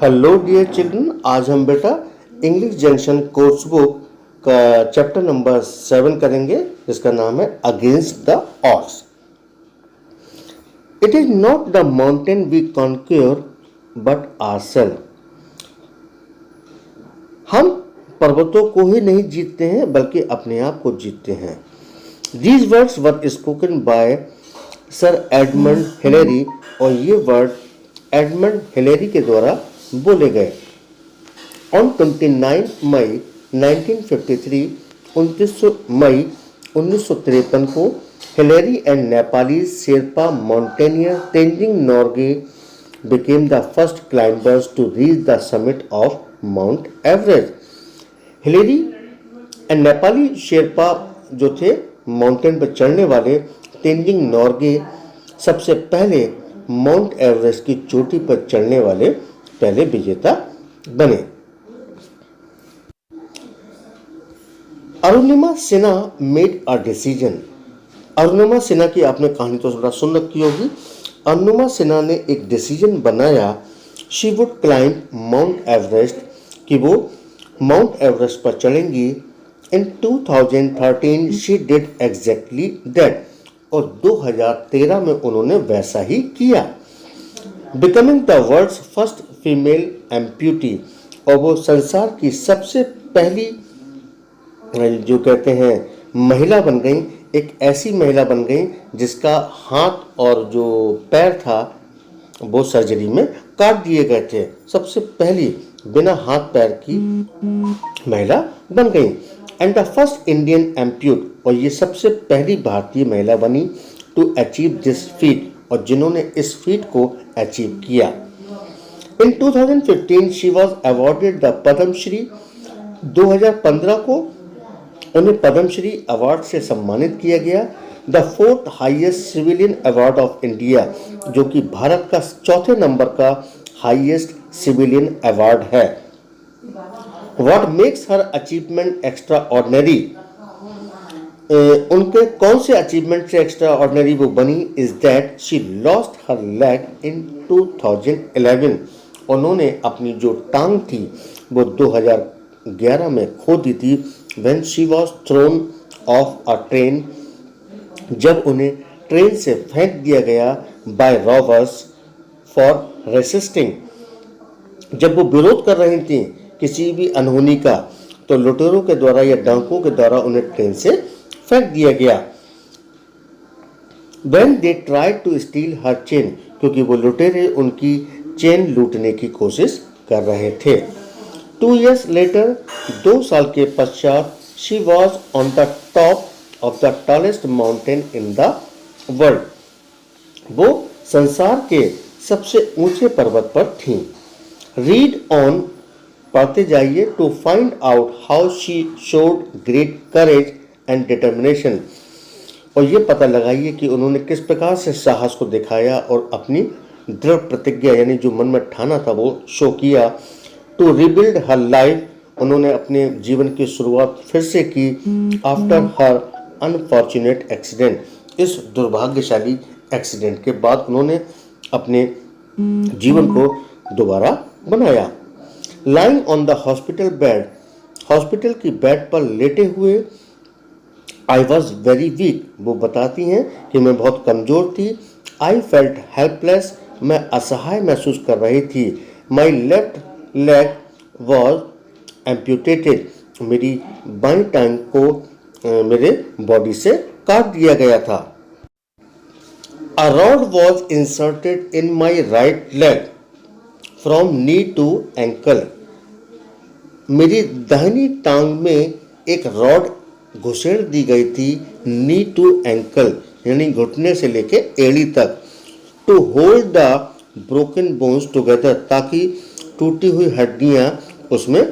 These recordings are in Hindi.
हेलो डियर चिल्ड्रन, आज हम बेटा इंग्लिश जंक्शन कोर्स बुक का चैप्टर नंबर 7 करेंगे, जिसका नाम है against the odds. It is not the mountain we conquer but ourselves. हम पर्वतों को ही नहीं जीतते हैं बल्कि अपने आप को जीतते हैं। These words were spoken by sir Edmund Hillary, और ये वर्ड एडमंड हिलेरी के द्वारा बोले गए। ऑन 29 मई 1953, 29 मई 1953 को Hillary and Nepali Sherpa mountaineer Tenzing Norgay became the first climbers to reach the summit of Mount Everest. Hillary and Nepali Sherpa जो थे माउंटेन पर चढ़ने वाले, तेंजिंग नोर्गे सबसे पहले माउंट एवरेस्ट की चोटी पर चढ़ने वाले पहले विजेता बने। Arunima Sinha made a decision. Arunima Sinha की आपने कहानी तो थोड़ा सुन रखी होगी। अरुणिमा सिन्हा ने एक डिसीजन बनाया, she would climb Mount Everest, कि वो माउंट एवरेस्ट पर चढ़ेंगी। In 2013 she did exactly that, और 2013 में उन्होंने वैसा ही किया, becoming the world's first female amputee. और वो संसार की सबसे पहली जो कहते हैं महिला बन गई, एक ऐसी महिला बन गई जिसका हाथ और जो पैर था वो सर्जरी में काट दिए गए थे। सबसे पहली बिना हाथ पैर की महिला बन गई। एंड द फर्स्ट इंडियन एम्प्यूट, और ये सबसे पहली भारतीय महिला बनी टू अचीव दिस फीट, और जिन्होंने इस फीट को अचीव किया। In 2015 she was awarded the Padmashri. 2015 को उन्हें पद्मश्री अवार्ड से सम्मानित किया गया, the 4th highest civilian award of India, जो कि भारत का चौथे नंबर का हाईएस्ट सिविलियन अवार्ड है। What makes her achievement extraordinary, उनके कौन से अचीवमेंट से एक्स्ट्रा ऑर्डिनरी वो बनी, is that she lost her leg in 2011। उन्होंने अपनी जो टांग थी वो 2011 में खो दी थी, when she was throne of a train, जब उन्हें ट्रेन से फेंक दिया गया बाय रॉबर्स फॉर रेसिस्टिंग। जब वो विरोध कर रही थी किसी भी अनहोनी का, तो लुटेरों के द्वारा या डाकुओं के द्वारा उन्हें ट्रेन से फेंक दिया गया। When they tried to steal her chain, क्योंकि वो लुटेरे उनकी चेन लूटने की कोशिश कर रहे थे। 2 years later, 2 साल के पश्चात, she was on the top of the tallest mountain in the world. वो संसार के सबसे ऊंचे पर्वत पर थी। Read on, पढ़ते जाइए, to find out how she showed great courage and determination, और ये पता लगाइए कि उन्होंने किस प्रकार से साहस को दिखाया और अपनी दृढ़ प्रतिज्ञा यानी जो मन में ठाना था वो शो किया। टू रिबिल्ड हर लाइफ, उन्होंने अपने जीवन की शुरुआत फिर से की आफ्टर हर अनफॉर्चुनेट एक्सीडेंट, इस दुर्भाग्यशाली एक्सीडेंट के बाद उन्होंने अपने जीवन को दोबारा बनाया। Lying on the hospital bed, hospital की बेड पर लेटे हुए, आई वॉज वेरी वीक, वो बताती हैं कि मैं बहुत कमज़ोर थी। आई फेल्ट हेल्पलेस, मैं असहाय महसूस कर रही थी। My left leg was amputated, मेरी बाईं टांग को मेरे बॉडी से काट दिया गया था। A rod was inserted in my right leg from knee to ankle, मेरी दाहिनी टांग में एक रॉड घुसेड़ दी गई थी, नी टू एंकल यानी घुटने से लेके एड़ी तक। To hold the broken bones together, ताकि टूटी हुई हड्डियां उसमें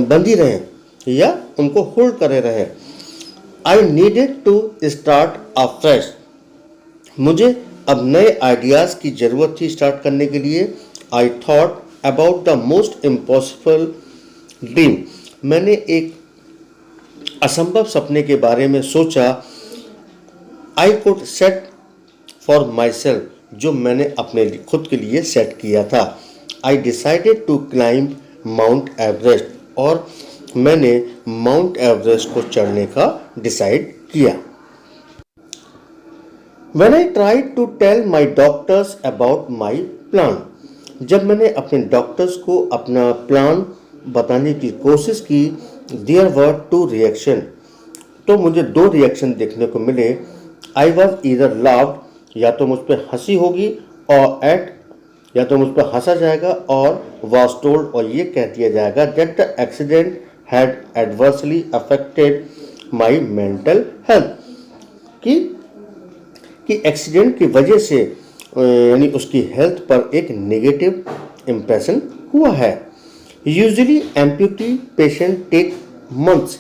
बंधी रहें या उनको होल्ड करे रहे। I needed to start a fresh, मुझे अब नए आइडियाज़ की ज़रूरत थी स्टार्ट करने के लिए। I thought about the most impossible dream, मैंने एक असंभव सपने के बारे में सोचा। I could set for myself, जो मैंने अपने खुद के लिए सेट किया था। I decided to climb Mount Everest, और मैंने माउंट एवरेस्ट को चढ़ने का डिसाइड किया। When I tried to tell my doctors about my plan, जब मैंने अपने डॉक्टर्स को अपना प्लान बताने की कोशिश की, there were two reaction, तो मुझे दो रिएक्शन देखने को मिले। I was either laughed, या तो मुझ पर हंसी होगी, और at, या तो मुझ पर हंसा जाएगा, और was told, और ये कह दिया जाएगा that the accident had adversely affected my mental health, कि एक्सीडेंट की वजह से यानी उसकी हेल्थ पर एक नेगेटिव इम्प्रेशन हुआ है। Usually amputee patient take months,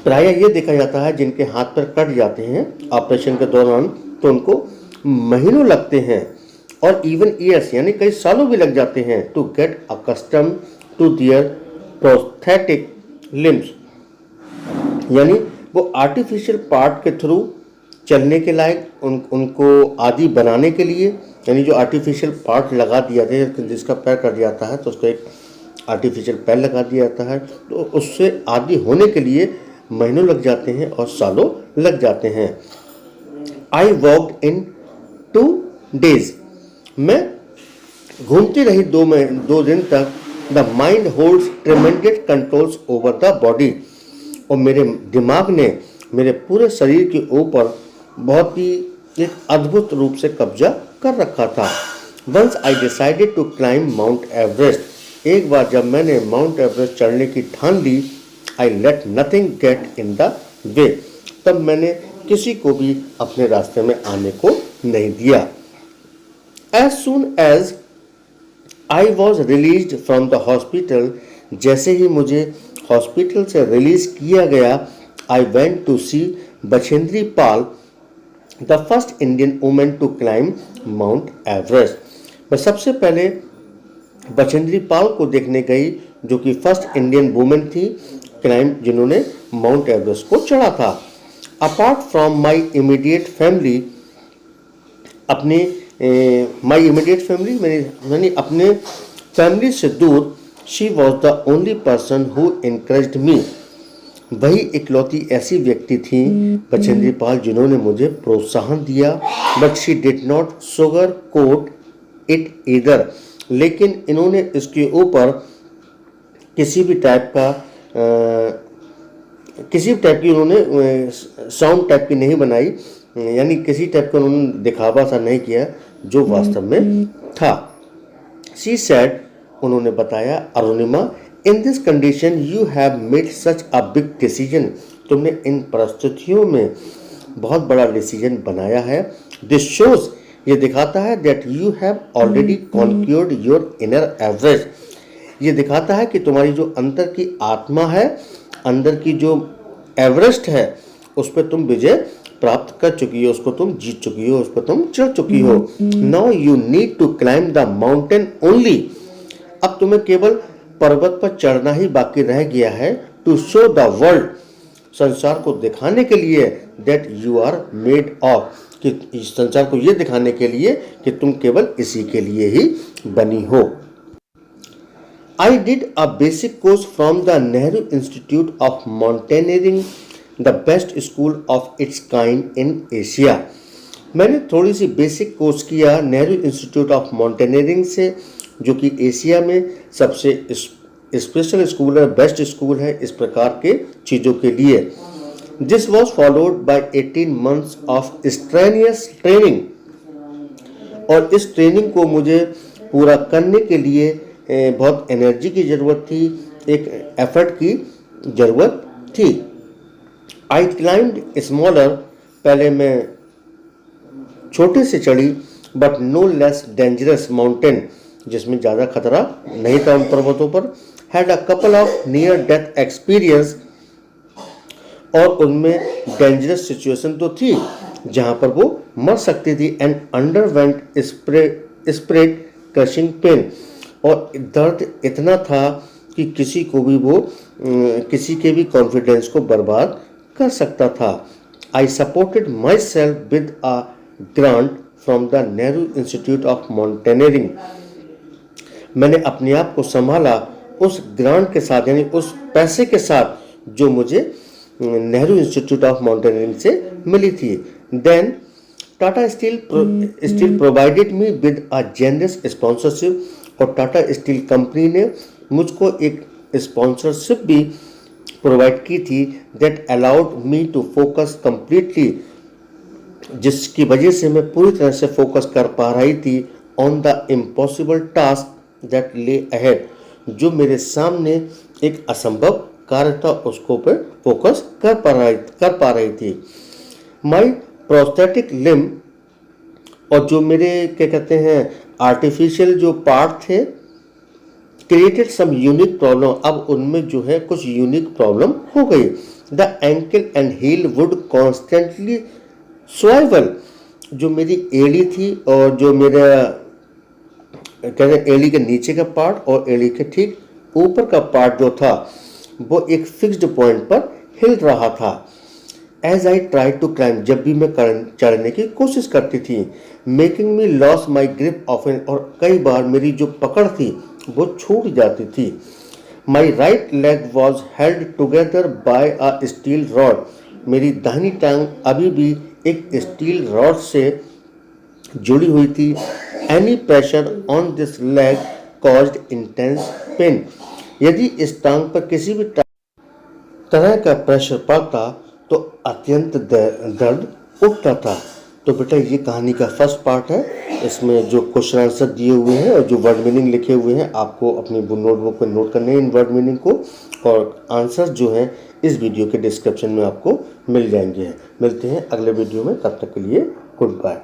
प्रायः ये देखा जाता है जिनके हाथ पर कट जाते हैं ऑपरेशन के दौरान, तो उनको महीनों लगते हैं, और इवन ईयर्स यानी कई सालों भी लग जाते हैं to get accustomed to their prosthetic limbs, यानी वो आर्टिफिशियल पार्ट के थ्रू चलने के लायक उनको आदि बनाने के लिए, यानी जो आर्टिफिशियल पार्ट लगा दिया जाता है, जिसका पैर कट जाता है तो उसको एक आर्टिफिशियल पैर लगा दिया जाता है, तो उससे आदि होने के लिए महीनों लग जाते हैं और सालों लग जाते हैं। आई वॉकड इन 2 days, मैं घूमती रही 2 दिन तक। The mind holds ट्रेमेंडस controls over the body, और मेरे दिमाग ने मेरे पूरे शरीर के ऊपर बहुत ही एक अद्भुत रूप से कब्जा कर रखा था। Once I decided to climb Mount Everest, एक बार जब मैंने माउंट एवरेस्ट चढ़ने की ठान ली, I let nothing get in the way, तब मैंने किसी को भी अपने रास्ते में आने को नहीं दिया। As soon as I was released from the hospital, जैसे ही मुझे हॉस्पिटल से रिलीज किया गया, I went to see Bachendri Pal, the first Indian women to climb Mount Everest. मैं सबसे पहले बछेंद्री पाल को देखने गई, जो कि फर्स्ट इंडियन वुमेन थी क्लाइंब जिन्होंने माउंट एवरेस्ट को चढ़ा था। Apart from my immediate family, अपने माई इमीडिएट फैमिली मैंने अपने फैमिली से दूर, she was the only person who encouraged me, वही इकलौती ऐसी व्यक्ति थी बछेंद्री पाल जिन्होंने मुझे प्रोत्साहन दिया। But she did not sugar coat it either, लेकिन इन्होंने इसके ऊपर किसी भी टाइप की उन्होंने साउंड टाइप की नहीं बनाई, यानी किसी टाइप का उन्होंने दिखावा सा नहीं किया जो वास्तव में था। शी सेड, उन्होंने बताया, Arunima, in this condition you have made such a big decision, तुमने इन परिस्थितियों में बहुत बड़ा डिसीजन बनाया है। दिस शोज, ये दिखाता है that you have already conquered your inner Everest, ये दिखाता है कि तुम्हारी जो अंदर की आत्मा है, अंदर की जो एवरेस्ट है, उस पर तुम विजय प्राप्त कर चुकी हो, उसको तुम जीत चुकी हो, उस पर तुम चढ़ चुकी हो। Now you need to climb the mountain only, अब तुम्हें केवल पर्वत पर चढ़ना ही बाकी रह गया है। टू शो द वर्ल्ड, संसार को दिखाने के लिए, that you are made of, कि इस संसार को यह दिखाने के लिए कि तुम केवल इसी के लिए ही बनी हो। I did a basic course from the Nehru institute of mountaineering, the best school of its kind in Asia, मैंने थोड़ी सी बेसिक कोर्स किया नेहरू इंस्टीट्यूट ऑफ माउंटेनियरिंग से, जो कि एशिया में सबसे स्पेशल स्कूल है, बेस्ट स्कूल है इस प्रकार के चीज़ों के लिए। This was followed by 18 months of strenuous training, और इस ट्रेनिंग को मुझे पूरा करने के लिए बहुत एनर्जी की ज़रूरत थी, एक एफर्ट की ज़रूरत थी। आई क्लाइंब्ड स्मॉलर, पहले मैं छोटे से चढ़ी, but no less dangerous mountain, जिसमें ज़्यादा खतरा नहीं था उन पर्वतों पर। Had a couple of near death experience, और उनमें डेंजरस सिचुएशन तो थी जहाँ पर वो मर सकती थी। And underwent spread crushing pain, और दर्द इतना था कि किसी को भी वो किसी के भी कॉन्फिडेंस को बर्बाद कर सकता था। I supported my self with a grant from the Nehru institute of mountaineering, मैंने अपने आप को संभाला उस ग्रांट के साथ, यानी उस पैसे के साथ जो मुझे नेहरू इंस्टीट्यूट ऑफ माउंटेनियरिंग से मिली थी। Then Tata steel provided me with a generous sponsorship, और टाटा स्टील कंपनी ने मुझको एक स्पॉन्सरशिप भी प्रोवाइड की थी that allowed me to focus completely, जिसकी वजह से मैं पूरी तरह से फोकस कर पा रही थी on the impossible task that ले अहेड, जो मेरे सामने एक असंभव कार्य था उसको पे फोकस कर पा रही थी। माई प्रोस्थेटिक लिम्ब, और जो मेरे क्या कहते हैं आर्टिफिशियल जो पार्ट थे, क्रिएटेड सम यूनिक प्रॉब्लम, अब उनमें जो है कुछ यूनिक प्रॉब्लम हो गई। The ankle and heel would constantly swivel, जो मेरी एड़ी थी और जो मेरा कहते हैं एड़ी के नीचे का पार्ट और एड़ी के ठीक ऊपर का पार्ट जो था वो एक फिक्स्ड पॉइंट पर हिल रहा था। As I try to climb, जब भी मैं चढ़ने की कोशिश करती थी, making me lose my grip often, और कई बार मेरी जो पकड़ थी वो छूट जाती थी। माई right leg was held together by a steel rod, मेरी दाहिनी टांग अभी भी एक स्टील रॉड से जुड़ी हुई थी। Any pressure on this leg caused intense pen, यदि इस टांग पर किसी भी तरह का प्रेशर पड़ता तो अत्यंत दर्द उठता था। तो बेटा ये कहानी का फर्स्ट पार्ट है, इसमें जो क्वेश्चन आंसर दिए हुए हैं और जो वर्ड मीनिंग लिखे हुए हैं आपको अपनी नोटबुक पर नोट करने हैं इन वर्ड मीनिंग को, और आंसर जो हैं इस वीडियो के डिस्क्रिप्शन में आपको मिल जाएंगे। मिलते हैं अगले वीडियो में, तब तक के लिए गुड बाय।